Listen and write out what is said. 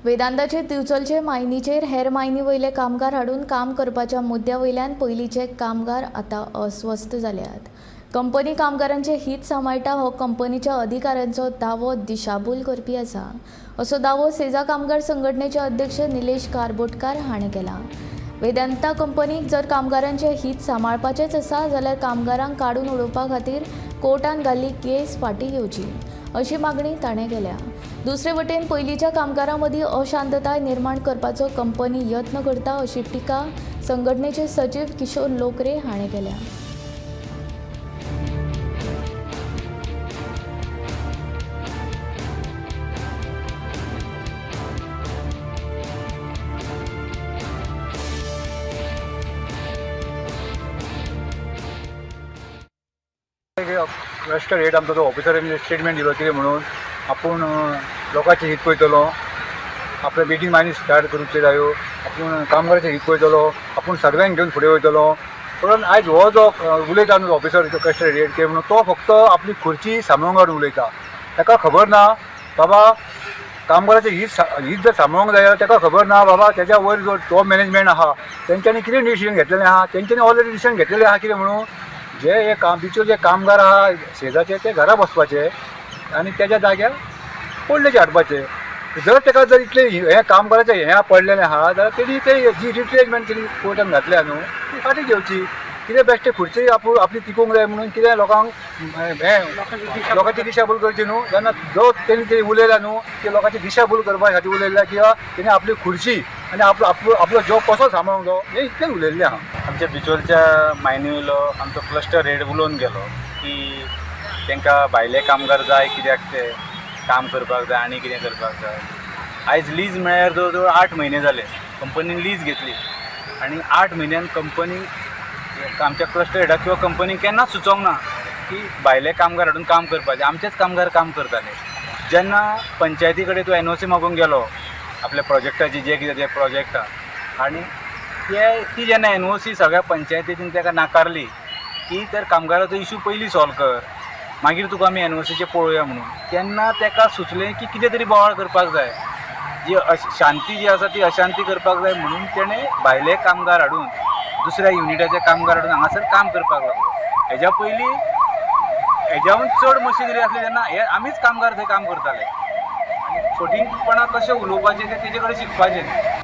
वेदांताचे दिवचलचे मायनीचेर हेर मायनी वयले कामगार हाडून काम करपाच्या मुद्द्या वयल्यान पयलींचे कामगार आतां अस्वस्थ जाल्यात। कंपनी कामगारांचे हित सांबाळटा हो कंपनीच्या अधिकाऱ्यांचो दावो दिशाभूल करपी आसा, असो दावो सेजा कामगार संघटनेचे अध्यक्ष निलेश कारबोटकार हाणें केला। वेदांता कंपनीक जर कामगारांचे हित सांबाळपाचेच आसा जाल्यार कामगारांक काडून उडोवपा खातीर कोर्टान घाल्ली केस फाटीं घेवची अशी मागणी ताणें केल्या। दुसरे वटेन पयलींच्या कामगारां मदीं अशांतताय निर्माण करपाचो कंपनी यत्न करता अशी टिका संघटनेचे सचिव किशोर लोकरे हाणें केल्या। क्लस्टर हेड आमचो तो ऑफिसरांनी स्टेटमेंट दिलो कितें म्हणून आपूण लोकांचे हित पळयतलो, आपले मिटींग मायनी स्टार्ट करूचे जायो, आपूण कामगारांचे हित पळयतलो, आपूण सगळ्यांक घेवन फुडें वयतलो। पण आयज हो जो उलयता न्हू ऑफिसर क्लस्टर हेड ते म्हणून तो फक्त आपली खुर्ची सांबाळूंक काडून उलयता। ताका खबर ना बाबा कामगारांचे हित जर सांबाळूंक जाय जाल्यार ताका खबर ना बाबा त्याच्या वयर जो टॉप मॅनेजमेंट आहा तेंच्यांनी कितें डिसिजन घेतलेलें आहा, तेंच्यांनी ऑलरेडी डिसिजन घेतलेलें आहा कितें म्हणून जे जे कामगार आहा शेजाचे ते घरा बसपाचे आनी त्याच्या जाग्यार पडलेचे हाडपाचे। जर ताका जर इतले हे कामगाराचे हें पडलेलें आहा जाल्यार तेणी ते जी रिप्लेसमेंट तेणी कोर्टान घातल्या न्हू ती फाटीं घेवची। कितें बेश्टे खुर्ची आपली तिकोवंक जाय म्हणून कितें लोकांक हें लोकांची दिशाभूल करची न्हू। जेन्ना जो तेणी उलयला न्हू की लोकांची दिशाभूल करपा खातीर उलयल्या किंवा तेणी आपली खुर्ची आनी आपलो जॉब कसो सांबाळूंक जायो हें इतलेंच उलयल्लें आहा। आमच्या बिचोलच्या मायनी वयलो आमचो क्लस्टर हेड उलोवन गेलो की तांकां भायले कामगार जाय कित्याक ते काम करपाक जाय आनी कितें करपाक जाय। आयज लीज मेळ्ळ्यार जवळ जवळ 8 म्हयने जाले कंपनीन लीज घेतली आनी 8 म्हयन्यान कंपनी आमच्या क्लस्टर हेडाक किंवा कंपनीक केन्नाच सुचोवंक ना की भायले कामगार हाडून काम करपाचें। आमचेच कामगार काम करताले। जेन्ना पंचायती कडेन तूं NOC मागूंक गेलो आपल्या प्रोजेक्टाची जे कितें ते प्रोजेक्ट आनी ती जेन्ना NOC सगळ्या पंचायतीन ताका नाकारली की तर कामगाराचो इशू पयलीं सॉल्व कर मागीर तुका आमी NOCचें पळोवया म्हणून, तेन्ना ताका सुचलें की कितें तरी बोवाळ करपाक जाय, जी शांती जी आसा ती अशांती करपाक जाय म्हणून तेणें भायले कामगार हाडून दुसऱ्या युनिटाचे कामगार हाडून हांगासर काम करपाक लागलो। हेज्या पयलीं हेज्याहून चड मशिनरी आसली तेन्ना हे आमीच कामगार थंय काम करताले आनी फटींगपणां कशें उलोवपाचें तें तेजे कडेन शिकपाचें।